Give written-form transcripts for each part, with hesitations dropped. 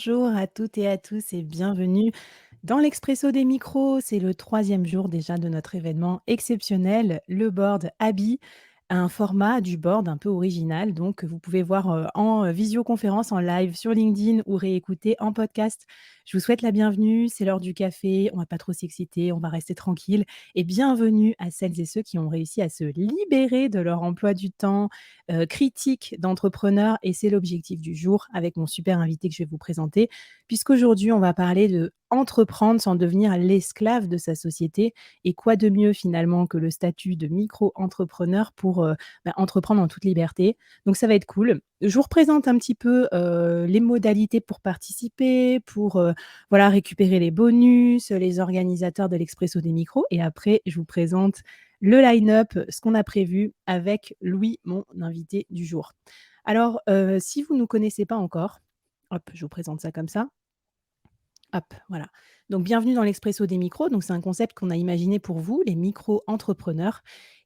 Bonjour à toutes et à tous et bienvenue dans l'Expresso des micros. C'est le troisième jour déjà de notre événement exceptionnel, le board Abby, un format du board un peu original, donc que vous pouvez voir en visioconférence, en live sur LinkedIn ou réécouter en podcast. Je vous souhaite la bienvenue, c'est l'heure du café, on va pas trop s'exciter, on va rester tranquille et bienvenue à celles et ceux qui ont réussi à se libérer de leur emploi du temps critique d'entrepreneurs et c'est l'objectif du jour avec mon super invité que je vais vous présenter, puisqu'aujourd'hui on va parler de entreprendre sans devenir l'esclave de sa société et quoi de mieux finalement que le statut de micro-entrepreneur pour entreprendre en toute liberté. Donc ça va être cool. Je vous représente un petit peu les modalités pour participer, pour voilà, récupérer les bonus, les organisateurs de l'Expresso des micros et après je vous présente le line-up, ce qu'on a prévu avec Louis, mon invité du jour. Alors, si vous ne nous connaissez pas encore, hop, je vous présente ça comme ça. Hop, voilà. Donc bienvenue dans l'Expresso des micros. Donc c'est un concept qu'on a imaginé pour vous, les micro-entrepreneurs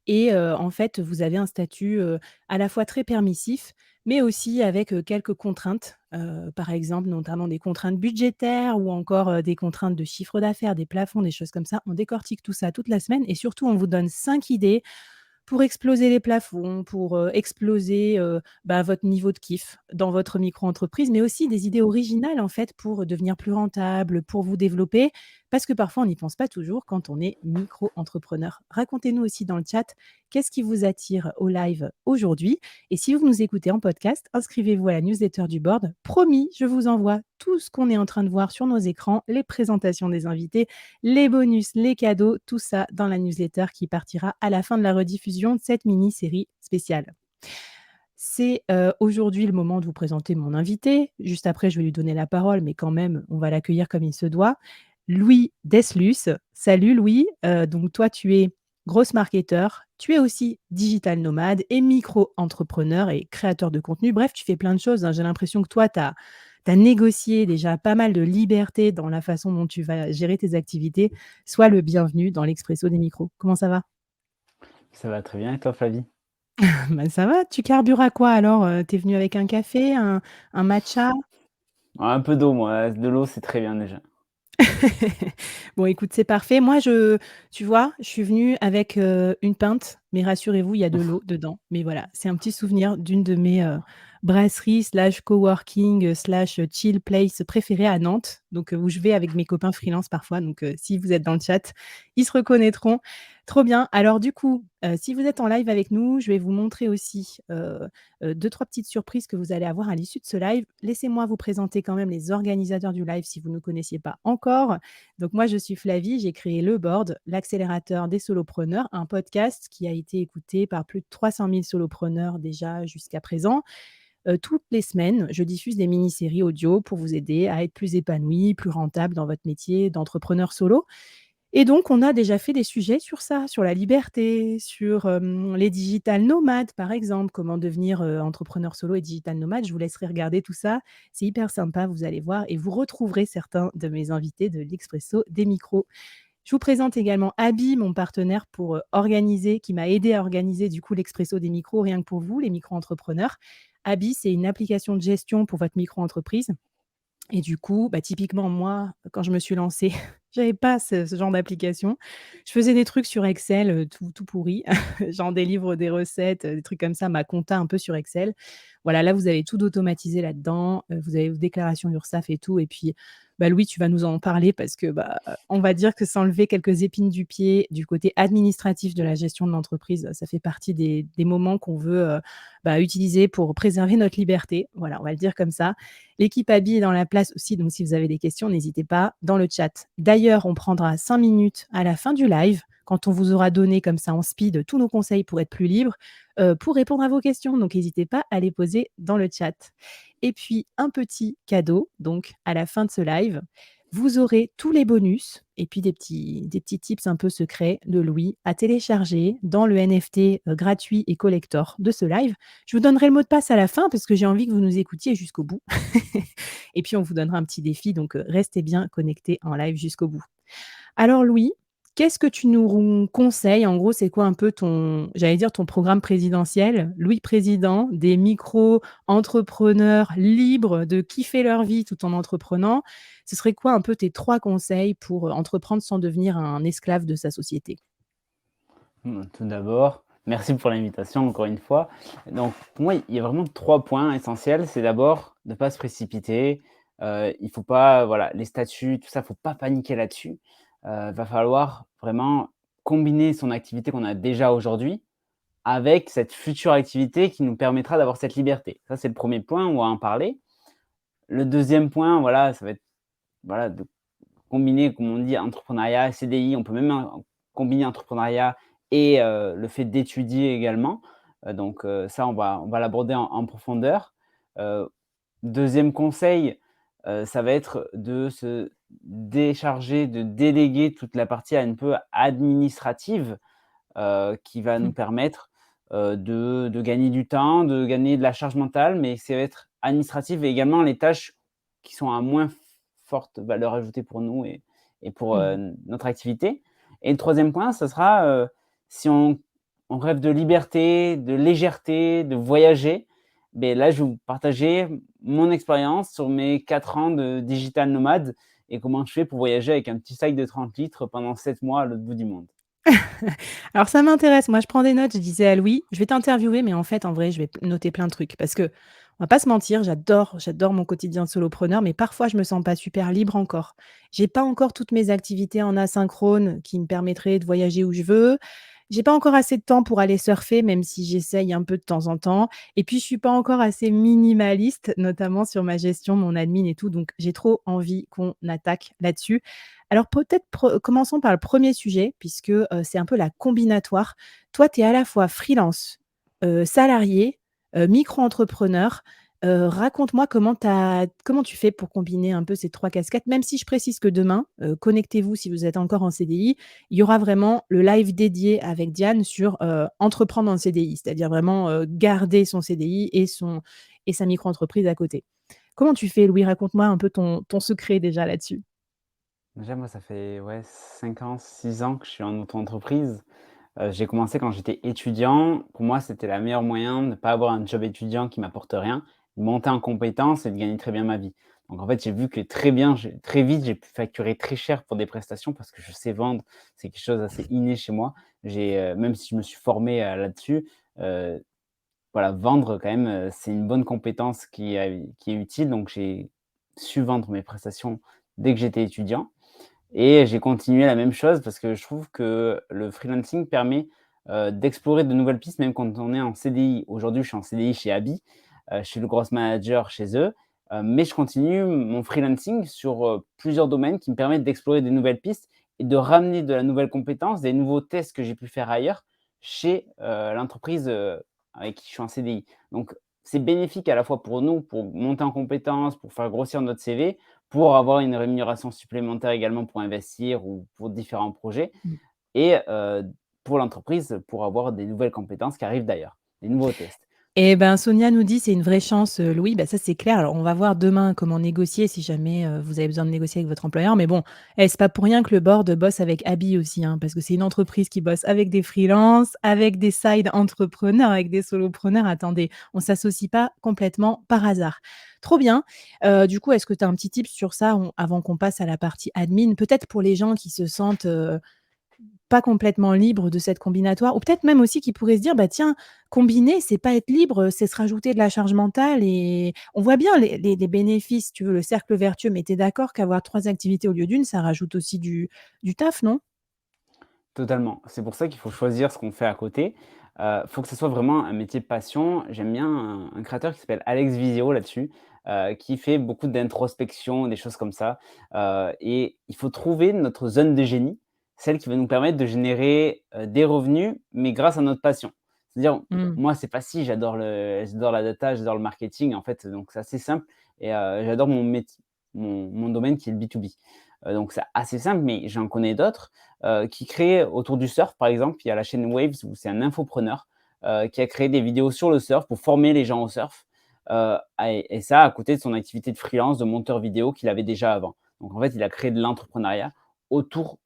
et en fait, vous avez un statut, à la fois très permissif, mais aussi avec, quelques contraintes, par exemple, notamment des contraintes budgétaires ou encore, des contraintes de chiffre d'affaires, des plafonds, des choses comme ça. On décortique tout ça toute la semaine et surtout on vous donne 5 idées pour exploser les plafonds, pour, exploser, votre niveau de kiff dans votre micro-entreprise, mais aussi des idées originales, en fait, pour devenir plus rentable, pour vous développer. Parce que parfois, on n'y pense pas toujours quand on est micro-entrepreneur. Racontez-nous aussi dans le chat, qu'est-ce qui vous attire au live aujourd'hui? Et si vous nous écoutez en podcast, inscrivez-vous à la newsletter du board. Promis, je vous envoie tout ce qu'on est en train de voir sur nos écrans, les présentations des invités, les bonus, les cadeaux, tout ça dans la newsletter qui partira à la fin de la rediffusion de cette mini-série spéciale. C'est, aujourd'hui le moment de vous présenter mon invité. Juste après, je vais lui donner la parole, mais quand même, on va l'accueillir comme il se doit. Louis Deslus. Salut Louis, donc toi, tu es grosse marketeur, tu es aussi digital nomade et micro-entrepreneur et créateur de contenu. Bref, tu fais plein de choses, hein. J'ai l'impression que toi, tu as négocié déjà pas mal de liberté dans la façon dont tu vas gérer tes activités. Sois le bienvenu dans l'Expresso des micros. Comment ça va? Ça va très bien et toi, Flavie? Bah, ça va, tu carbures à quoi alors? Tu es venu avec un café, un matcha? Un peu d'eau, moi, de l'eau, c'est très bien déjà. Bon écoute, c'est parfait. Moi tu vois, je suis venue avec, une pinte, mais rassurez-vous, il y a de l'eau dedans. Mais voilà, c'est un petit souvenir d'une de mes, brasseries slash coworking, slash chill place préférées à Nantes, donc où je vais avec mes copains freelance parfois, donc si vous êtes dans le chat, ils se reconnaîtront. Trop bien. Alors du coup, si vous êtes en live avec nous, je vais vous montrer aussi, 2-3 petites surprises que vous allez avoir à l'issue de ce live. Laissez-moi vous présenter quand même les organisateurs du live si vous ne connaissiez pas encore. Donc moi, je suis Flavie, j'ai créé Le Board, l'accélérateur des solopreneurs, un podcast qui a été écouté par plus de 300 000 solopreneurs déjà jusqu'à présent. Toutes les semaines, je diffuse des mini-séries audio pour vous aider à être plus épanoui, plus rentable dans votre métier d'entrepreneur solo. Et donc, on a déjà fait des sujets sur ça, sur la liberté, sur les digital nomades, par exemple, comment devenir entrepreneur solo et digital nomade. Je vous laisserai regarder tout ça. C'est hyper sympa, vous allez voir, et vous retrouverez certains de mes invités de l'Expresso des micros. Je vous présente également Abby, mon partenaire pour organiser, qui m'a aidé à organiser du coup l'Expresso des micros, rien que pour vous, les micro-entrepreneurs. Abby, c'est une application de gestion pour votre micro-entreprise. Et du coup, typiquement, moi, quand je me suis lancée, j'avais pas ce genre d'application. Je faisais des trucs sur Excel, tout pourris, genre des livres, des recettes, des trucs comme ça, ma compta un peu sur Excel. Voilà, là, vous avez tout d'automatisé là-dedans, vous avez vos déclarations URSSAF et tout et puis, Louis, tu vas nous en parler parce que, on va dire que s'enlever quelques épines du pied du côté administratif de la gestion de l'entreprise, ça fait partie des moments qu'on veut, utiliser pour préserver notre liberté. Voilà, on va le dire comme ça. L'équipe Abby est dans la place aussi, donc si vous avez des questions, n'hésitez pas dans le chat. D'ailleurs, on prendra 5 minutes à la fin du live, quand on vous aura donné comme ça en speed tous nos conseils pour être plus libre, pour répondre à vos questions. Donc n'hésitez pas à les poser dans le chat. Et puis un petit cadeau, donc à la fin de ce live, vous aurez tous les bonus et puis des petits tips un peu secrets de Louis à télécharger dans le NFT, gratuit et collector de ce live. Je vous donnerai le mot de passe à la fin parce que j'ai envie que vous nous écoutiez jusqu'au bout. Et puis on vous donnera un petit défi, donc restez bien connectés en live jusqu'au bout. Alors Louis, Qu'est-ce que tu nous conseilles? En gros, c'est quoi un peu ton j'allais dire ton programme présidentiel, Louis président, des micro-entrepreneurs libres de kiffer leur vie tout en entreprenant. Ce serait quoi un peu tes 3 conseils pour, entreprendre sans devenir un esclave de sa société? Tout d'abord, merci pour l'invitation encore une fois. Donc pour moi, il y a vraiment 3 points essentiels. C'est d'abord de ne pas se précipiter, il faut pas voilà, les statuts, tout ça, faut pas paniquer là-dessus. Va falloir vraiment combiner son activité qu'on a déjà aujourd'hui avec cette future activité qui nous permettra d'avoir cette liberté. Ça, c'est le premier point, on va en parler. Le deuxième point, voilà, ça va être, voilà, de combiner, comme on dit, entrepreneuriat, CDI. On peut même combiner entrepreneuriat et le fait d'étudier également. Ça, on va l'aborder en profondeur. Heu, 2e conseil, ça va être de se décharger, de déléguer toute la partie un peu administrative, qui va nous Mmh. permettre, de gagner du temps, de gagner de la charge mentale, mais ça va être administratif et également les tâches qui sont à moins forte valeur ajoutée pour nous et pour, Mmh. notre activité. Et le troisième point, ce sera, si on rêve de liberté, de légèreté, de voyager, beh, là, je vais vous partager mon expérience sur mes 4 ans de digital nomade et comment je fais pour voyager avec un petit sac de 30 litres pendant 7 mois à l'autre bout du monde. Alors ça m'intéresse. Moi, je prends des notes. Je disais à Louis: «Je vais t'interviewer, mais en fait, en vrai, je vais noter plein de trucs». Parce qu'on va pas se mentir, j'adore mon quotidien de solopreneur, mais parfois, je me sens pas super libre encore. J'ai pas encore toutes mes activités en asynchrone qui me permettraient de voyager où je veux. J'ai pas encore assez de temps pour aller surfer, même si j'essaye un peu de temps en temps. Et puis, je suis pas encore assez minimaliste, notamment sur ma gestion, mon admin et tout. Donc, j'ai trop envie qu'on attaque là-dessus. Alors peut-être commençons par le premier sujet puisque, c'est un peu la combinatoire. Toi, tu es à la fois freelance, salarié, micro-entrepreneur. Raconte-moi comment tu fais pour combiner un peu ces 3 casquettes? Même si je précise que demain, connectez-vous si vous êtes encore en CDI, il y aura vraiment le live dédié avec Diane sur, entreprendre en CDI. C'est-à-dire vraiment, garder son CDI et sa micro-entreprise à côté. Comment tu fais, Louis? Raconte-moi un peu ton secret déjà là-dessus. Déjà, moi, ça fait, ouais, 5 ans, 6 ans que je suis en auto-entreprise. J'ai commencé quand j'étais étudiant. Pour moi, c'était la meilleure moyen de ne pas avoir un job étudiant qui m'apporte rien, de monter en compétences et de gagner très bien ma vie. Donc en fait, j'ai vu que très vite, j'ai pu facturer très cher pour des prestations parce que je sais vendre. C'est quelque chose d'assez inné chez moi. Même si je me suis formé, là-dessus, heu, voilà, vendre quand même, c'est une bonne compétence qui est utile. Donc j'ai su vendre mes prestations dès que j'étais étudiant. Et j'ai continué la même chose parce que je trouve que le freelancing permet, d'explorer de nouvelles pistes même quand on est en CDI. Aujourd'hui, je suis en CDI chez Abi, je suis le growth manager chez eux, mais je continue mon freelancing sur, plusieurs domaines qui me permettent d'explorer des nouvelles pistes et de ramener de la nouvelle compétence, des nouveaux tests que j'ai pu faire ailleurs chez, l'entreprise, avec qui je suis en CDI. Donc c'est bénéfique à la fois pour nous, pour monter en compétences, pour faire grossir notre CV, pour avoir une rémunération supplémentaire également pour investir ou pour différents projets Mmh. et pour l'entreprise, pour avoir des nouvelles compétences qui arrivent d'ailleurs, des nouveaux tests. Eh ben, Sonia nous dit: «C'est une vraie chance, Louis». Bah, ça, c'est clair. Alors, on va voir demain comment négocier si jamais, vous avez besoin de négocier avec votre employeur. Mais bon, c'est pas pour rien que le board bosse avec Abi aussi, hein, parce que c'est une entreprise qui bosse avec des freelances, avec des side entrepreneurs, avec des solopreneurs. Attendez, on s'associe pas complètement par hasard. Trop bien. Du coup, est-ce que tu as un petit tip sur ça, avant qu'on passe à la partie admin? Peut-être pour les gens qui se sentent, pas complètement libre de cette combinatoire ou peut-être même aussi qui pourrait se dire: «Bah, tiens, combiner, c'est pas être libre, c'est se rajouter de la charge mentale» et on voit bien les bénéfices, si tu veux, le cercle vertueux, mais tu es d'accord qu'avoir 3 activités au lieu d'une, ça rajoute aussi du taf, non? Totalement. C'est pour ça qu'il faut choisir ce qu'on fait à côté. Faut que ce soit vraiment un métier passion. J'aime bien un créateur qui s'appelle Alex Visio là-dessus, qui fait beaucoup d'introspection, des choses comme ça. Et il faut trouver notre zone de génie, celle qui va nous permettre de générer, des revenus, mais grâce à notre passion. C'est-à-dire, Mmh. moi, c'est facile, j'adore la data, j'adore le marketing, en fait, donc c'est assez simple et j'adore mon domaine qui est le B2B. Donc c'est assez simple, mais j'en connais d'autres qui crée autour du surf, par exemple. Il y a la chaîne Waves où c'est un infopreneur qui a créé des vidéos sur le surf pour former les gens au surf. Et ça à côté de son activité de freelance, de monteur vidéo qu'il avait déjà avant. Donc en fait, il a créé de l'entrepreneuriat autour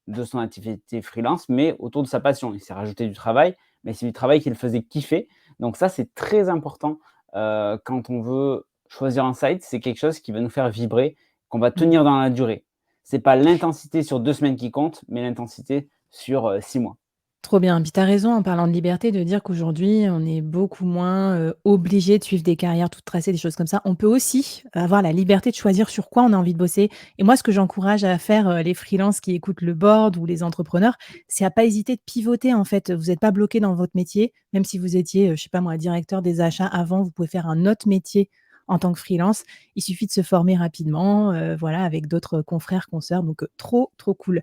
de son activité freelance, mais autour de sa passion. Il s'est rajouté du travail, mais c'est du travail qui le faisait kiffer. Donc ça, c'est très important, quand on veut choisir un site, c'est quelque chose qui va nous faire vibrer, qu'on va Mmh. tenir dans la durée. C'est pas l'intensité sur 2 semaines qui compte, mais l'intensité sur, 6 mois. Trop bien. Puis tu as raison en parlant de liberté de dire qu'aujourd'hui, on est beaucoup moins, obligé de suivre des carrières toutes tracées, des choses comme ça. On peut aussi avoir la liberté de choisir sur quoi on a envie de bosser et moi, ce que j'encourage à faire, les freelances qui écoutent le board ou les entrepreneurs, c'est à pas hésiter de pivoter, en fait. Vous êtes pas bloqué dans votre métier, même si vous étiez, je sais pas moi, directeur des achats avant, vous pouvez faire un autre métier en tant que freelance. Il suffit de se former rapidement, voilà, avec d'autres confrères, consoeurs, donc trop, trop cool.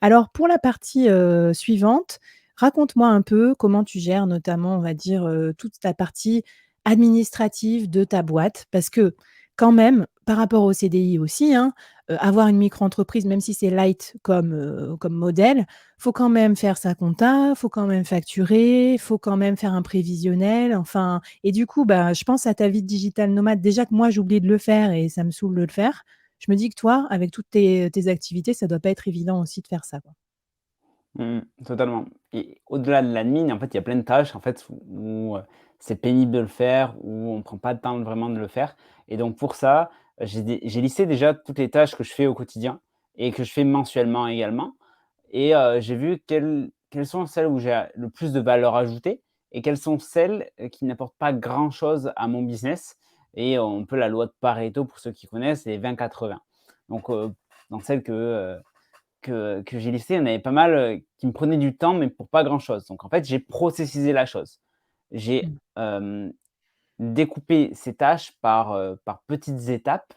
Alors pour la partie, suivante, raconte-moi un peu comment tu gères notamment, on va dire, toute ta partie administrative de ta boîte. Parce que quand même, par rapport au CDI aussi, hein, avoir une micro-entreprise, même si c'est light comme modèle, faut quand même faire sa compta, faut quand même facturer, faut quand même faire un prévisionnel, enfin et du coup, bah, je pense à ta vie de digital nomade. Déjà que moi, j'oublie de le faire et ça me saoule de le faire. Je me dis que toi, avec toutes tes activités, ça doit pas être évident aussi de faire ça, quoi. Totalement et au-delà de l'admin, en fait, il y a plein de tâches, en fait, où c'est pénible de le faire, où on prend pas le temps vraiment de le faire et donc pour ça, j'ai listé déjà toutes les tâches que je fais au quotidien et que je fais mensuellement également et j'ai vu quelles sont celles où j'ai le plus de valeur ajoutée et quelles sont celles, qui n'apportent pas grand-chose à mon business et on peut la loi de Pareto pour ceux qui connaissent, c'est 20-80. Donc dans celles que j'ai listées, il y en avait pas mal, qui me prenaient du temps, mais pour pas grand-chose. Donc en fait, j'ai processisé la chose. J'ai, Mmh. découpé ces tâches par petites étapes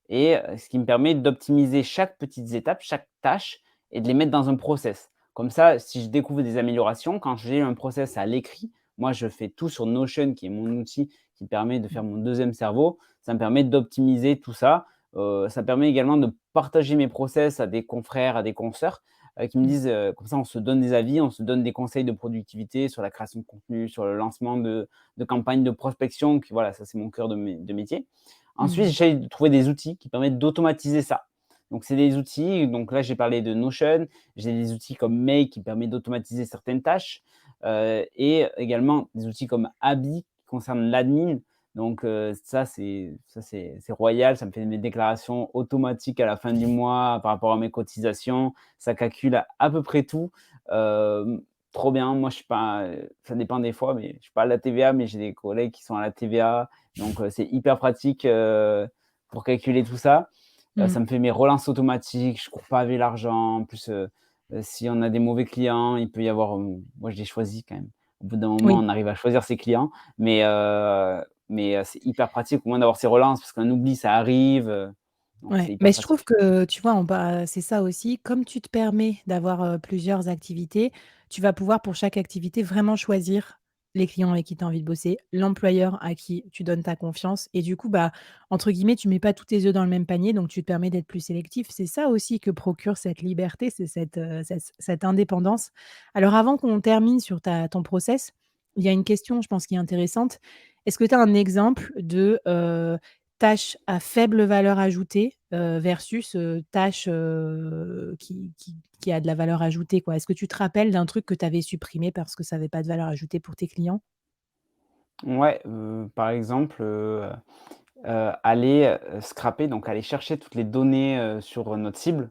et ce qui me permet d'optimiser chaque petite étape, chaque tâche et de les mettre dans un process. Comme ça, si je découvre des améliorations, quand j'ai un process à l'écrit, moi je fais tout sur Notion qui est mon outil qui permet de faire mon deuxième cerveau. Ça me permet d'optimiser tout ça. Ça permet également de partager mes process à des confrères, à des consoeurs, qui me Mmh. disent, comme ça on se donne des avis, on se donne des conseils de productivité sur la création de contenu, sur le lancement de campagnes de prospection, qui voilà, ça c'est mon cœur de métier. Ensuite, Mmh. j'essaye de trouver des outils qui permettent d'automatiser ça. Donc, c'est des outils, donc là, j'ai parlé de Notion, j'ai des outils comme Make qui permet d'automatiser certaines tâches et également des outils comme Abi qui concernent l'admin. Donc, ça, c'est royal, ça me fait mes déclarations automatiques à la fin du mois par rapport à mes cotisations. Ça calcule à peu près tout. Hem, Trop bien. Moi, je suis pas, ça dépend des fois, mais je suis pas à la TVA, mais j'ai des collègues qui sont à la TVA. Donc, c'est hyper pratique, pour calculer tout ça. Mmh. Ça me fait mes relances automatiques, je cours pas avec l'argent. En plus, si on a des mauvais clients, il peut y avoir, moi je les choisis quand même. Au bout d'un moment, Oui. on arrive à choisir ses clients, mais c'est hyper pratique au moins d'avoir ces relances parce qu'un oubli, ça arrive, donc Ouais, c'est mais hyper je trouve pratique. que, tu vois, c'est ça aussi, comme tu te permets d'avoir, plusieurs activités, tu vas pouvoir pour chaque activité vraiment choisir les clients avec qui tu as envie de bosser, l'employeur à qui tu donnes ta confiance et du coup, bah, entre guillemets, «tu mets pas tous tes œufs dans le même panier», donc tu te permets d'être plus sélectif. C'est ça aussi que procure cette liberté, c'est cette indépendance. Alors avant qu'on termine sur ton process, il y a une question, je pense, qui est intéressante. Est-ce que tu as un exemple de, tâche à faible valeur ajoutée, versus, tâche, qui a de la valeur ajoutée, quoi. Est-ce que tu te rappelles d'un truc que tu avais supprimé parce que ça avait pas de valeur ajoutée pour tes clients? Ouais, par exemple, aller, scraper, donc aller chercher toutes les données, sur notre cible.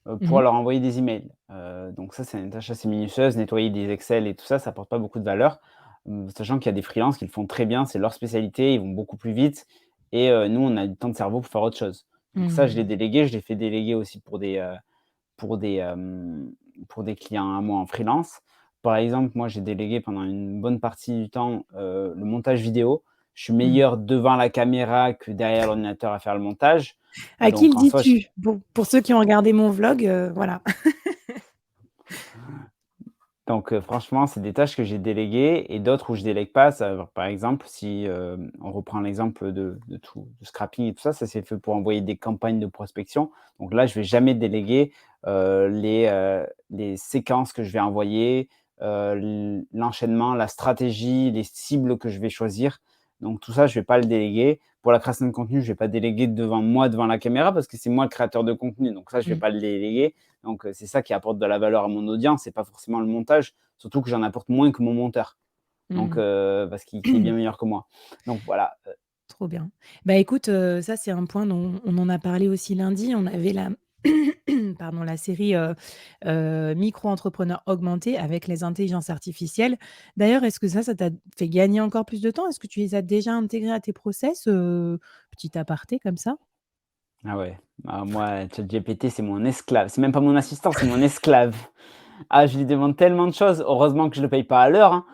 Mmh Pour mh. leur envoyer des emails. Donc ça, c'est une tâche assez minutieuse, nettoyer des Excel et tout ça, ça apporte pas beaucoup de valeur. Sachant qu'il y a des freelances qui le font très bien, c'est leur spécialité, ils vont beaucoup plus vite et nous, on a du temps de cerveau pour faire autre chose. Donc ça, je l'ai Mmh. délégué, je l'ai fait déléguer aussi pour des, pour des clients à moi en freelance. Par exemple, moi, j'ai délégué pendant une bonne partie du temps, le montage vidéo. Je suis Mmh. meilleur devant la caméra que derrière l'ordinateur à faire le montage. À qui le Donc en soi, je dis-tu? Pour ceux qui ont regardé mon vlog, voilà. donc franchement, c'est des tâches que j'ai déléguées et d'autres où je délègue pas. Ça par exemple, si, on reprend l'exemple de tout de scrapping et tout ça, ça s'est fait pour envoyer des campagnes de prospection. Donc là, je vais jamais déléguer, les séquences que je vais envoyer, l'enchaînement, la stratégie, les cibles que je vais choisir. Donc tout ça, je vais pas le déléguer. Pour la création de contenu, je vais pas déléguer devant moi, devant la caméra, parce que c'est moi le créateur de contenu. Donc ça, je vais Mmh. pas le déléguer. Donc c'est ça qui apporte de la valeur à mon audience, c'est pas forcément le montage, surtout que j'en apporte moins que mon monteur. Donc Mmh. parce qu'il est bien meilleur que moi. Donc voilà, Trop bien. Bah, écoute, ça, c'est un point dont on en a parlé aussi lundi. On avait la pardon, la série, Micro-entrepreneurs augmentés avec les intelligences artificielles. D'ailleurs, est-ce que ça t'a fait gagner encore plus de temps? Est-ce que tu les as déjà intégrés à tes process? Petit aparté comme ça? ah ouais, ah moi, ChatGPT, c'est mon esclave. C'est même pas mon assistant, c'est mon esclave. Ah, je lui demande tellement de choses. Heureusement que je le paye pas à l'heure, hein.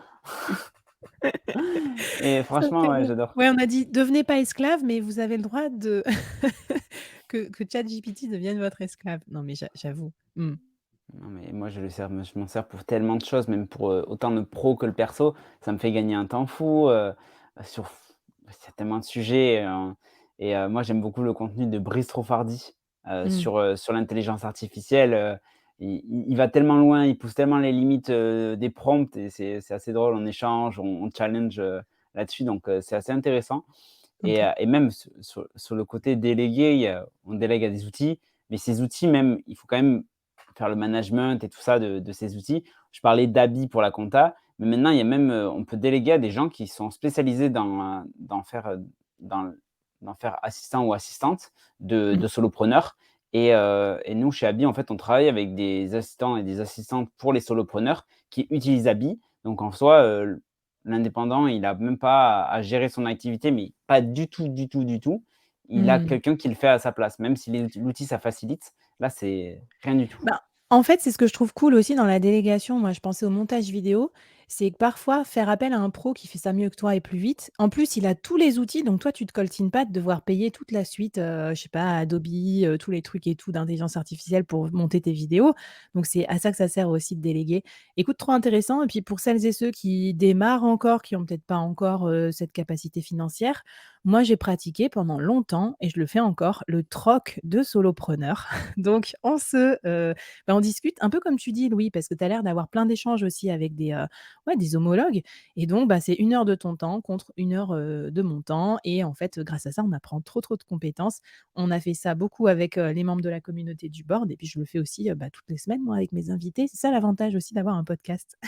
Et Ça franchement, fait ouais, rire. j'adore. Ouais, on a dit: «Devenez pas esclave, mais vous avez le droit de que ChatGPT devienne votre esclave». Non, mais j'avoue. Mmh. Non, mais moi, je m'en sers pour tellement de choses, même pour, autant le pro que le perso. Ça me fait gagner un temps fou, sur il y a tellement de sujets, et moi, j'aime beaucoup le contenu de Brice Trofardy, Mmh. sur l'intelligence artificielle, il va tellement loin, il pousse tellement les limites, des prompts, et c'est assez drôle. On échange, on challenge, là-dessus, donc c'est assez intéressant. Et OK. et même sur le côté délégué, on délègue à des outils, mais ces outils même, il faut quand même faire le management et tout ça de ces outils. Je parlais d'Abi pour la compta, mais maintenant il y a même, on peut déléguer à des gens qui sont spécialisés dans d'en faire assistant ou assistante Mmh. de solopreneurs, et nous chez Abi, en fait, on travaille avec des assistants et des assistantes pour les solopreneurs qui utilisent Abi. Donc en soi, l'indépendant, il a même pas à gérer son activité, mais pas du tout, du tout, du tout. Il a Mmh. quelqu'un qui le fait à sa place, même si l'outil ça facilite, là, c'est rien du tout. Bah, en fait, c'est ce que je trouve cool aussi dans la délégation. Moi, je pensais au montage vidéo. C'est que parfois, faire appel à un pro qui fait ça mieux que toi et plus vite. En plus, il a tous les outils, donc toi, tu te coltines pas de devoir payer toute la suite, je sais pas, Adobe, tous les trucs et tout d'intelligence artificielle pour monter tes vidéos. Donc c'est à ça que ça sert aussi de déléguer. Écoute, trop intéressant et puis pour celles et ceux qui démarrent encore, qui ont peut-être pas encore, cette capacité financière, moi, j'ai pratiqué pendant longtemps et je le fais encore, le troc de solopreneur. Donc on discute un peu comme tu dis Louis, parce que tu as l'air d'avoir plein d'échanges aussi avec ouais, des homologues et donc bah, c'est 1 heure de ton temps contre 1 heure, de mon temps et en fait, grâce à ça, on apprend trop de compétences. On a fait ça beaucoup avec, les membres de la communauté du board et puis je le fais aussi, bah, toutes les semaines moi avec mes invités. C'est ça l'avantage aussi d'avoir un podcast.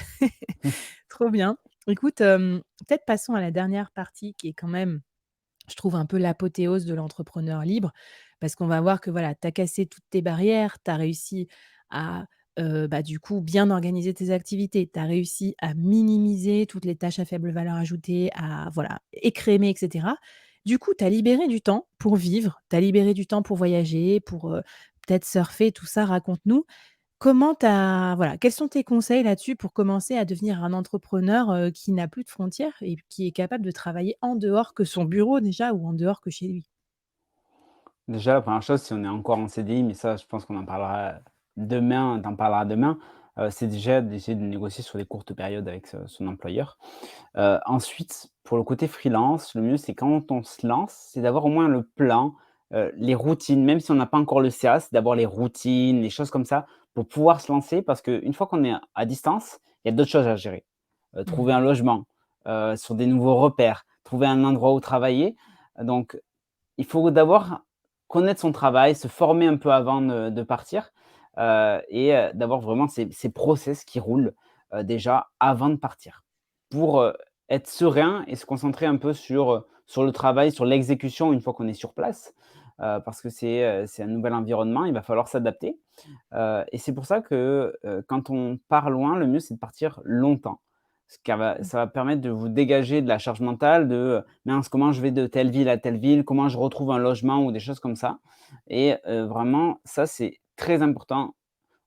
Trop bien. Écoute, peut-être passons à la dernière partie qui est quand même je trouve un peu l'apothéose de l'entrepreneur libre parce qu'on va voir que voilà, tu as cassé toutes tes barrières, tu as réussi à, bah, du coup, bien organiser tes activités, tu as réussi à minimiser toutes les tâches à faible valeur ajoutée, à voilà, écrémer et cetera. Du coup, tu as libéré du temps pour vivre, tu as libéré du temps pour voyager, pour, peut-être surfer, tout ça. Raconte-nous comment tu voilà, quels sont tes conseils là-dessus pour commencer à devenir un entrepreneur, qui n'a plus de frontières et qui est capable de travailler en dehors que son bureau déjà ou en dehors que chez lui? Déjà, la première chose, si on est encore en CDI, mais ça, je pense qu'on en parlera demain, tu en parleras demain, c'est déjà d'essayer de négocier sur des courtes périodes avec son employeur. Ensuite, pour le côté freelance, le mieux, c'est quand on se lance, c'est d'avoir au moins le plan, les routines, même si on n'a pas encore le CA, c'est d'avoir les routines, les choses comme ça, pour pouvoir se lancer. Parce qu'une fois qu'on est à distance, il y a d'autres choses à gérer. Trouver Mmh. un logement, sur des nouveaux repères, trouver un endroit où travailler. Donc il faut d'abord connaître son travail, se former un peu avant de partir, d'avoir vraiment ces process qui roulent, déjà avant de partir. Pour, être serein et se concentrer un peu sur le travail, sur l'exécution une fois qu'on est sur place, parce que c'est un nouvel environnement, il va falloir s'adapter, et c'est pour ça que, quand on part loin, le mieux c'est de partir longtemps. Ce qui va ça va permettre de vous dégager de la charge mentale de, «Mince, comment je vais de telle ville à telle ville? Comment je retrouve un logement?» ou des choses comme ça, et vraiment ça, c'est très important.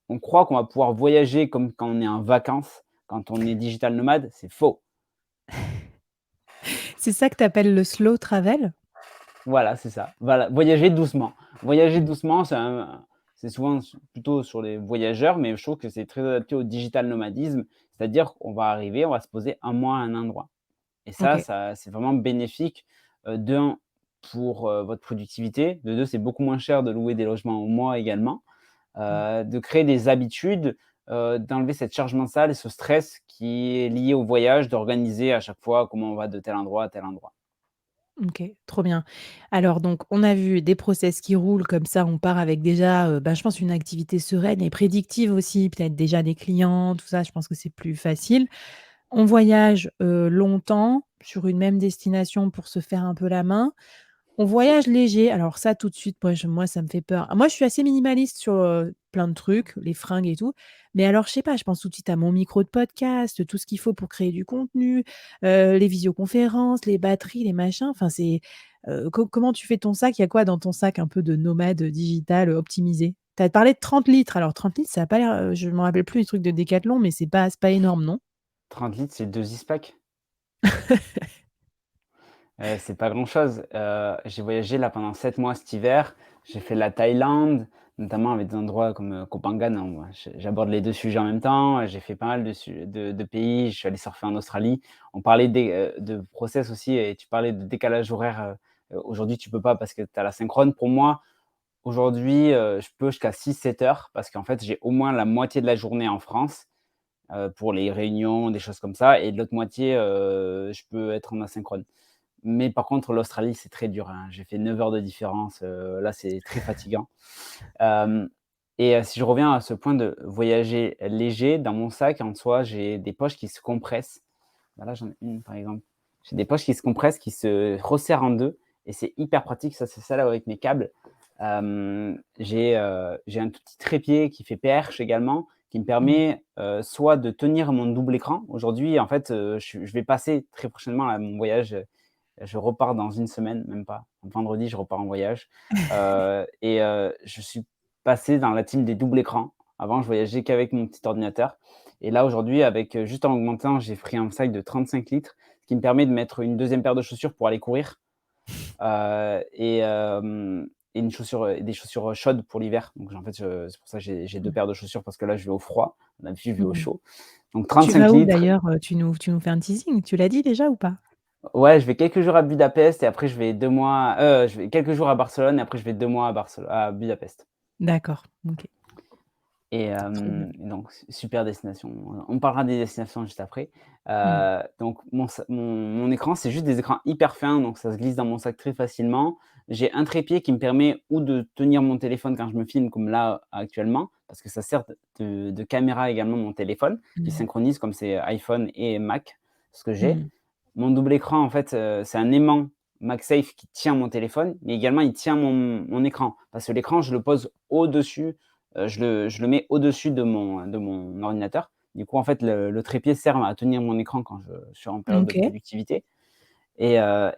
On croit qu'on va pouvoir voyager comme quand on est en vacances, quand on est digital nomade, c'est faux. C'est ça que tu appelles le slow travel? Voilà, c'est ça. Voilà, voyager doucement. Voyager doucement, c'est souvent plutôt sur les voyageurs, mais je trouve que c'est très adapté au digital nomadisme. C'est-à-dire qu'on va arriver, on va se poser un mois à un endroit, et OK. ça c'est vraiment bénéfique, d'1 pour, votre productivité, de 2 c'est beaucoup moins cher de louer des logements au mois également, Mmh. de créer des habitudes, d'enlever cette charge mentale et ce stress qui est lié au voyage, d'organiser à chaque fois comment on va de tel endroit à tel endroit. OK, trop bien. Alors donc on a vu des process qui roulent comme ça, on part avec déjà, bah, je pense une activité sereine et prédictive aussi, peut-être déjà des clients, tout ça, je pense que c'est plus facile. On voyage, longtemps sur une même destination pour se faire un peu la main. On voyage léger, alors ça tout de suite, moi ça me fait peur. Moi je suis assez minimaliste sur, plein de trucs, les fringues et tout, mais alors je sais pas, je pense tout de suite à mon micro de podcast, tout ce qu'il faut pour créer du contenu, les visioconférences, les batteries, les machins, enfin c'est, comment tu fais ton sac? Il y a quoi dans ton sac un peu de nomade, digital, optimisé? Tu as parlé de 30 litres, alors 30 litres ça a pas l'air, je me rappelle plus les trucs de Decathlon, mais c'est pas énorme, non? 30 litres, c'est 2 Eastpak. C'est pas grand-chose. J'ai voyagé là pendant 7 mois cet hiver. J'ai fait la Thaïlande, notamment avec des endroits comme, Koh Phangan, hein, moi j'aborde les 2 sujets en même temps. J'ai fait pas mal de pays. Je suis allé surfer en Australie. On parlait de process aussi et tu parlais de décalage horaire, aujourd'hui tu peux pas parce que tu as la synchrone. Pour moi, aujourd'hui, je peux jusqu'à 6-7 heures parce qu'en fait, j'ai au moins la moitié de la journée en France, pour les réunions, des choses comme ça et de l'autre moitié, je peux être en asynchrone. Mais par contre, l'Australie, c'est très dur, hein. J'ai fait 9 heures de différence, là, c'est très fatigant. Hem Si je reviens à ce point de voyager léger, dans mon sac, en soi, j'ai des poches qui se compressent. Bah, là, j'en ai une, par exemple. J'ai des poches qui se compressent, qui se resserrent en 2 et c'est hyper pratique. Ça, c'est ça là avec mes câbles. J'ai un tout petit trépied qui fait perche également, qui me Mmh. permet, soit de tenir mon double écran. Aujourd'hui, en fait, je vais passer très prochainement là, mon voyage, je repars dans une semaine, même pas. Vendredi, je repars en voyage, je suis passé dans la team des doubles écrans. Avant, je voyageais qu'avec mon petit ordinateur et là, aujourd'hui, avec, juste en augmentant, j'ai pris un sac de 35 litres, ce qui me permet de mettre une deuxième paire de chaussures pour aller courir, heu et hem et une chaussure, des chaussures, chaudes pour l'hiver. Donc en fait, c'est pour ça que j'ai 2 Mmh. paires de chaussures parce que là, je vais au froid. D'habitude, je vais au Mmh. chaud. Donc Tu vas 35 où litres. d'ailleurs? Tu nous fais un teasing, tu l'as dit déjà ou pas? Ouais, je vais quelques jours à Budapest et après je vais 2 mois, je vais quelques jours à Barcelone et après je vais 2 mois à Budapest D'accord, OK, trop bien. donc super destination. On parlera des destinations juste après. Mmh. Donc mon écran, c'est juste des écrans hyper fins, donc ça se glisse dans mon sac très facilement. J'ai un trépied qui me permet ou de tenir mon téléphone quand je me filme comme là actuellement, parce que ça sert de caméra également mon téléphone, qui Mmh. synchronise comme c'est iPhone et Mac, ce que j'ai. Mmh. Mon double écran, en fait, c'est un aimant MagSafe qui tient mon téléphone, mais également il tient mon écran. Parce que l'écran, je le pose au-dessus, je le mets au-dessus de mon ordinateur. Du coup, en fait, le trépied sert à tenir mon écran quand je suis en période de OK. productivité et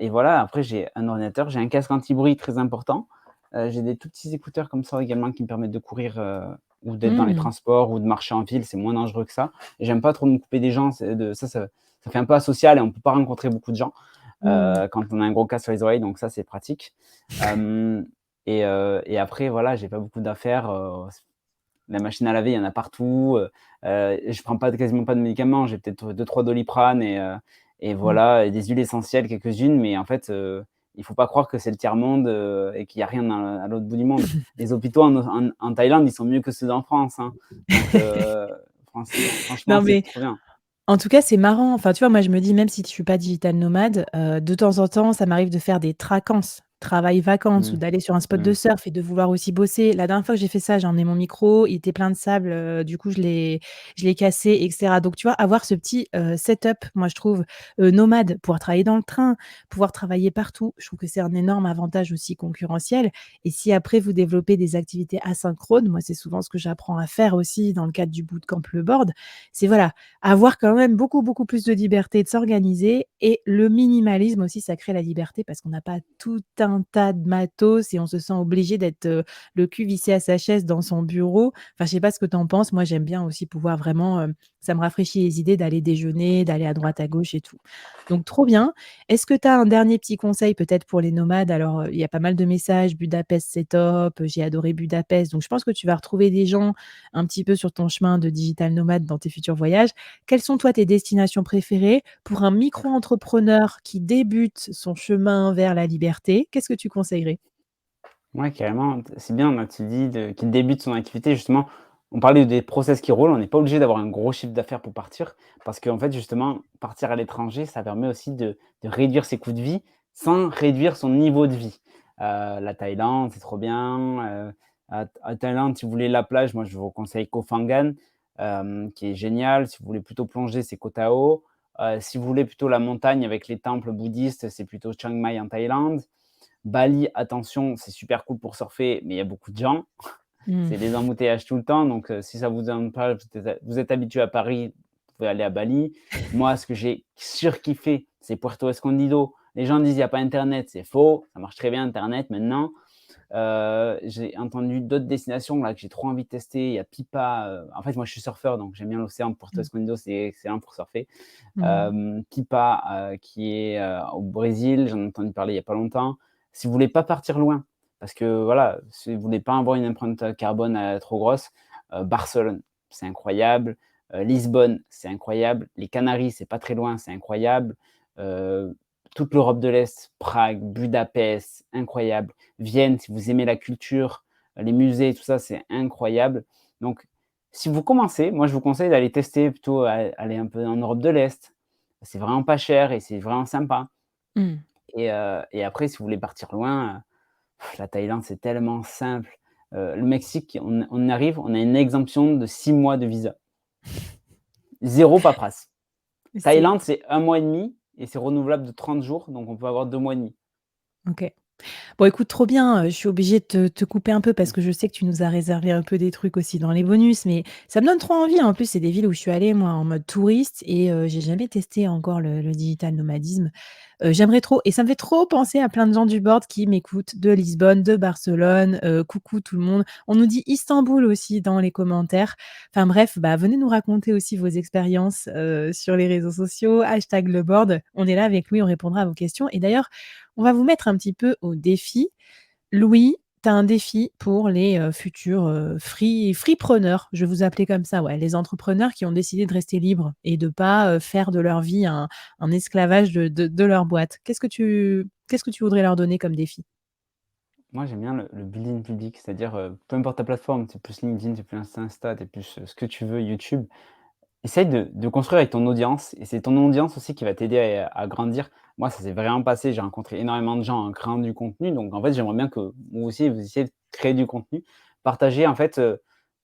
voilà, après j'ai un ordinateur, j'ai un casque anti-bruit très important, j'ai des tout petits écouteurs comme ça également qui me permettent de courir, ou d'être dans les Mmh. transports ou de marcher en ville, c'est moins dangereux que ça et j'aime pas trop me couper des gens, c'est de ça fait un peu asocial et on peut pas rencontrer beaucoup de gens, Mmh. quand on a un gros casque sur les oreilles donc ça c'est pratique. Hem et après voilà, j'ai pas beaucoup d'affaires, la machine à laver, il y en a partout, je prends pas quasiment pas de médicaments, j'ai peut-être 2-3 Doliprane et Mmh. voilà et des huiles essentielles, quelques-unes, mais en fait, il faut pas croire que c'est le tiers-monde, et qu'il y a rien à l'autre bout du monde. Les hôpitaux en Thaïlande, ils sont mieux que ceux d'en France, hein, donc franchement, Non c'est mais trop bien. en tout cas, c'est marrant. Enfin, tu vois, moi, je me dis, même si je suis pas digital nomade, de temps en temps, ça m'arrive de faire des tracances, travail-vacances ou Mmh. d'aller sur un spot de Mmh. surf et de vouloir aussi bosser. La dernière fois que j'ai fait ça, j'ai emmené mon micro, il était plein de sable, du coup, je l'ai cassé et cetera. Donc, tu vois, avoir ce petit, setup, moi, je trouve, nomade, pouvoir travailler dans le train, pouvoir travailler partout, je trouve que c'est un énorme avantage aussi concurrentiel et si après vous développez des activités asynchrones, moi, c'est souvent ce que j'apprends à faire aussi dans le cadre du bootcamp Le Board, c'est voilà, avoir quand même beaucoup, beaucoup plus de liberté de s'organiser et le minimalisme aussi, ça crée la liberté parce qu'on n'a pas tout un tas de matos et on se sent obligé d'être, le cul vissé à sa chaise dans son bureau. Enfin, je sais pas ce que tu en penses. Moi, j'aime bien aussi pouvoir vraiment, ça me rafraîchit les idées d'aller déjeuner, d'aller à droite, à gauche et tout. Donc trop bien. Est-ce que tu as un dernier petit conseil peut-être pour les nomades? Alors, il y a pas mal de messages: «Budapest, c'est top, j'ai adoré Budapest». Donc je pense que tu vas retrouver des gens un petit peu sur ton chemin de digital nomade dans tes futurs voyages. Quelles sont toi tes destinations préférées pour un micro-entrepreneur qui débute son chemin vers la liberté? Qu'est-ce que tu conseillerais? Ouais, carrément. C'est bien, là, tu dis de qu'il débute son activité, justement. On parlait des process qui roulent, on n'est pas obligé d'avoir un gros chiffre d'affaires pour partir parce qu'en fait, justement, partir à l'étranger, ça permet aussi de réduire ses coûts de vie. sans réduire son niveau de vie. La Thaïlande, c'est trop bien, à Thaïlande, si vous voulez la plage, moi je vous conseille Koh Phangan, qui est génial. Si vous voulez plutôt plonger, c'est Koh Tao. Si vous voulez plutôt la montagne avec les temples bouddhistes, c'est plutôt Chiang Mai en Thaïlande. Bali, attention, c'est super cool pour surfer, mais il y a beaucoup de gens. Mmh. C'est des embouteillages tout le temps, donc si ça vous donne pas, vous êtes habitué à Paris, vous pouvez aller à Bali. Moi, ce que j'ai surkiffé, c'est Puerto Escondido. Les gens disent: «Il y a pas internet», c'est faux, ça marche très bien internet maintenant. J'ai entendu d'autres destinations là que j'ai trop envie de tester. Il y a Pipa, en fait, moi je suis surfeur, donc j'aime bien l'océan. Puerto Mmh. Escondido, c'est excellent pour surfer. Mmh. Pipa, qui est, au Brésil, j'en ai entendu parler il y a pas longtemps. Si vous voulez pas partir loin, parce que voilà, si vous voulez pas avoir une empreinte carbone, trop grosse, Barcelone, c'est incroyable. Lisbonne, c'est incroyable. Les Canaries, c'est pas très loin, c'est incroyable. Heu, Toute l'Europe de l'Est, Prague, Budapest, incroyable. Vienne, si vous aimez la culture, les musées, tout ça, c'est incroyable. Donc si vous commencez, moi je vous conseille d'aller tester plutôt, aller un peu en Europe de l'Est. C'est vraiment pas cher et c'est vraiment sympa. Mmh. Et après si vous voulez partir loin, la Thaïlande, c'est tellement simple. Le Mexique, on arrive, on a une exemption de 6 mois de visa. Zéro paperasse. C'est Thaïlande, c'est 1 mois et demi et c'est renouvelable de 30 jours, donc on peut avoir 2 mois et demi. OK. Bon écoute, trop bien, je suis obligée de te couper un peu parce que je sais que tu nous as réservé un peu des trucs aussi dans les bonus, mais ça me donne trop envie. En plus, c'est des villes où je suis allée moi en mode touriste et j'ai jamais testé encore le digital nomadisme. J'aimerais trop et ça me fait trop penser à plein de gens du board qui m'écoutent de Lisbonne, de Barcelone, coucou tout le monde. On nous dit Istanbul aussi dans les commentaires. Enfin bref, bah, venez nous raconter aussi vos expériences, sur les réseaux sociaux, #leboard. On est là avec Louis, on répondra à vos questions et d'ailleurs, on va vous mettre un petit peu au défi. Louis, tu as un défi pour les, futurs, freepreneurs, je vais vous appeler comme ça, ouais, les entrepreneurs qui ont décidé de rester libres et de pas, faire de leur vie un esclavage de leur boîte. Qu'est-ce que tu voudrais leur donner comme défi? Moi, j'aime bien le building public, c'est-à-dire, peu importe ta plateforme, c'est plus LinkedIn, c'est plus Insta, tu plus, ce que tu veux, YouTube. Essaye de construire avec ton audience et c'est ton audience aussi qui va t'aider à grandir. Moi, ça s'est vraiment passé, j'ai rencontré énormément de gens en créant du contenu, donc en fait, j'aimerais bien que vous aussi, vous essayez de créer du contenu. Partagez en fait,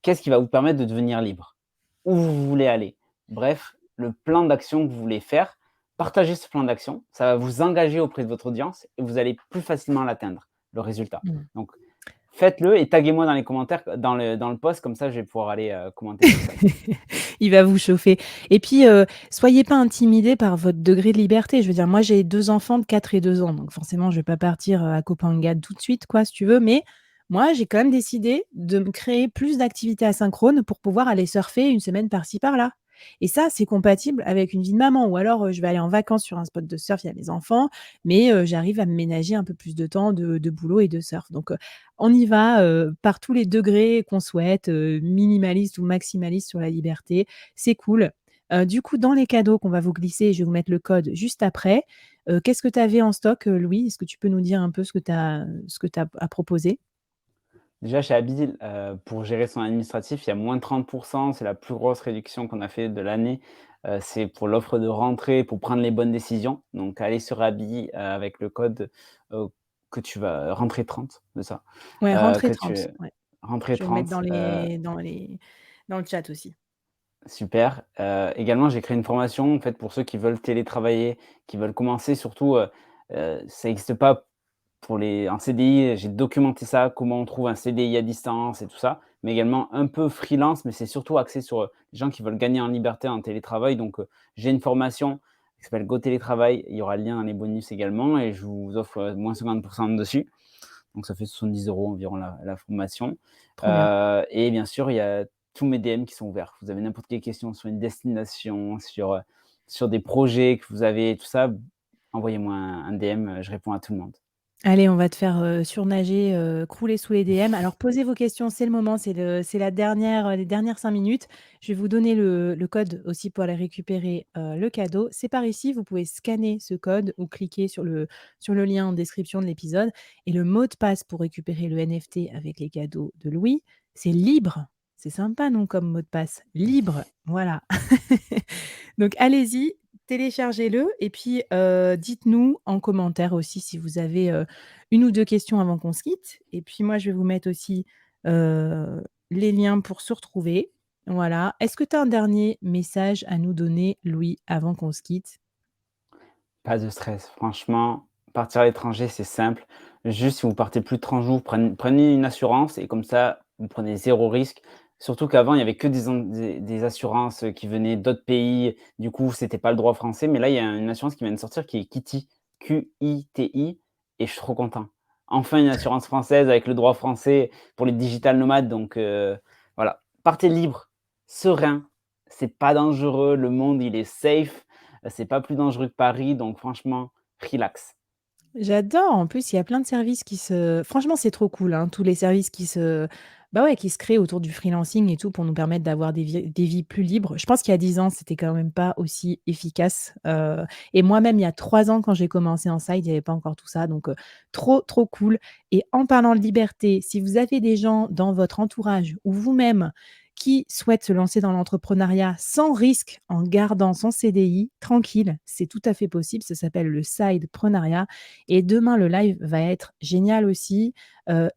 qu'est-ce qui va vous permettre de devenir libre? Où vous voulez aller? Bref, le plan d'action que vous voulez faire, partagez ce plan d'action, ça va vous engager auprès de votre audience et vous allez plus facilement l'atteindre, le résultat. Mmh. Donc faites-le et taguez-moi dans les commentaires, dans le post, comme ça je vais pouvoir aller, commenter tout ça. Il va vous chauffer et puis, soyez pas intimidés par votre degré de liberté. Je veux dire, moi, j'ai 2 enfants de 4 et 2 ans, donc forcément, je vais pas partir, à Koh Phangan tout de suite, quoi, si tu veux, mais moi, j'ai quand même décidé de me créer plus d'activités asynchrones pour pouvoir aller surfer une semaine par-ci par-là et ça, c'est compatible avec une vie de maman ou alors, je vais aller en vacances sur un spot de surf, il y a mes enfants, mais j'arrive à me ménager un peu plus de temps de boulot et de surf donc on y va, par tous les degrés qu'on souhaite, minimaliste ou maximaliste sur la liberté. C'est cool. Du coup, dans les cadeaux qu'on va vous glisser, je vais vous mettre le code juste après. Qu'est-ce que tu avais en stock, Louis? Est-ce que tu peux nous dire un peu ce que tu as à proposer? Déjà chez Abil, pour gérer son administratif, il y a moins de 30. C'est la plus grosse réduction qu'on a fait de l'année. C'est pour l'offre de rentrée, pour prendre les bonnes décisions. Donc allez sur Abi, avec le code, heu, que tu vas rentrer 30, c'est ça. Ouais, rentrée Que tu 30. Ouais. rentrer Je vais le mettre 30. dans le chat aussi. Super. Également, j'ai créé une formation, en fait, pour ceux qui veulent télétravailler, qui veulent commencer surtout, ça existe pas pour les en CDI, j'ai documenté ça, comment on trouve un CDI à distance et tout ça, mais également un peu freelance, mais c'est surtout axé sur, les gens qui veulent gagner en liberté en télétravail. Donc, j'ai une formation qui s'appelle Go Télétravail. Il y aura le lien dans les bonus également et je vous offre, moins 50 dessus. Donc ça fait 70 € environ la formation. Trop bien. Et bien sûr, il y a tous mes DM qui sont ouverts. Vous avez n'importe quelle question sur une destination, sur des projets que vous avez, tout ça, envoyez-moi un DM, je réponds à tout le monde. Allez, on va te faire, surnager, crouler sous les DM. Alors posez vos questions, c'est le moment, c'est la dernière, les dernières 5 minutes. Je vais vous donner le code aussi pour aller récupérer, le cadeau. C'est par ici, vous pouvez scanner ce code ou cliquer sur le lien en description de l'épisode et le mot de passe pour récupérer le NFT avec les cadeaux de Louis, c'est libre. C'est sympa non comme mot de passe? Libre, voilà. Donc allez-y, téléchargez-le et puis, dites-nous en commentaire aussi si vous avez, 1 ou 2 questions avant qu'on se quitte et puis moi, je vais vous mettre aussi, les liens pour se retrouver. Voilà. Est-ce que tu as un dernier message à nous donner, Louis, avant qu'on se quitte? Pas de stress, franchement, partir à l'étranger, c'est simple. Juste, si vous partez plus de 30 jours, prenez une assurance et comme ça, vous prenez zéro risque. Surtout qu'avant, il y avait que des assurances, qui venaient d'autres pays. Du coup, c'était pas le droit français. Mais là, il y a une assurance qui vient de sortir qui est Kiti, Qiti et je suis trop content. Enfin, une assurance française avec le droit français pour les digital nomades donc voilà. Partez libre, serein, c'est pas dangereux, le monde, il est safe. C'est pas plus dangereux que Paris, donc franchement, relax. J'adore, en plus, il y a plein de services qui se franchement, c'est trop cool, hein, tous les services qui se bah, ouais, qui se créent autour du freelancing et tout pour nous permettre d'avoir des vies plus libres. Je pense qu'il y a 10 ans, c'était quand même pas aussi efficace, et moi-même, il y a 3 ans, quand j'ai commencé en side, il y avait pas encore tout ça, donc trop, trop cool et en parlant de liberté, si vous avez des gens dans votre entourage ou vous-même qui souhaitent se lancer dans l'entrepreneuriat sans risque, en gardant son CDI, tranquille, c'est tout à fait possible. Ça s'appelle le sideprenariat et demain, le live va être génial aussi.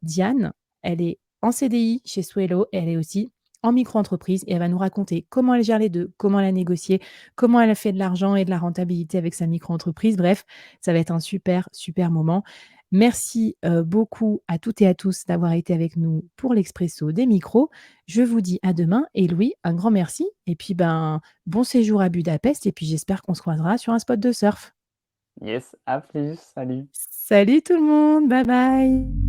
Diane, elle est en CDI chez Swello, elle est aussi en micro-entreprise et elle va nous raconter comment elle gère les 2, comment elle a négocié, comment elle a fait de l'argent et de la rentabilité avec sa micro-entreprise. Bref, ça va être un super, super moment. Merci, beaucoup à toutes et à tous d'avoir été avec nous pour l'expresso des micros. Je vous dis à demain et Louis, un grand merci et puis, ben, bon séjour à Budapest et puis j'espère qu'on se croisera sur un spot de surf. Yes, à plus, salut. Salut tout le monde, bye bye.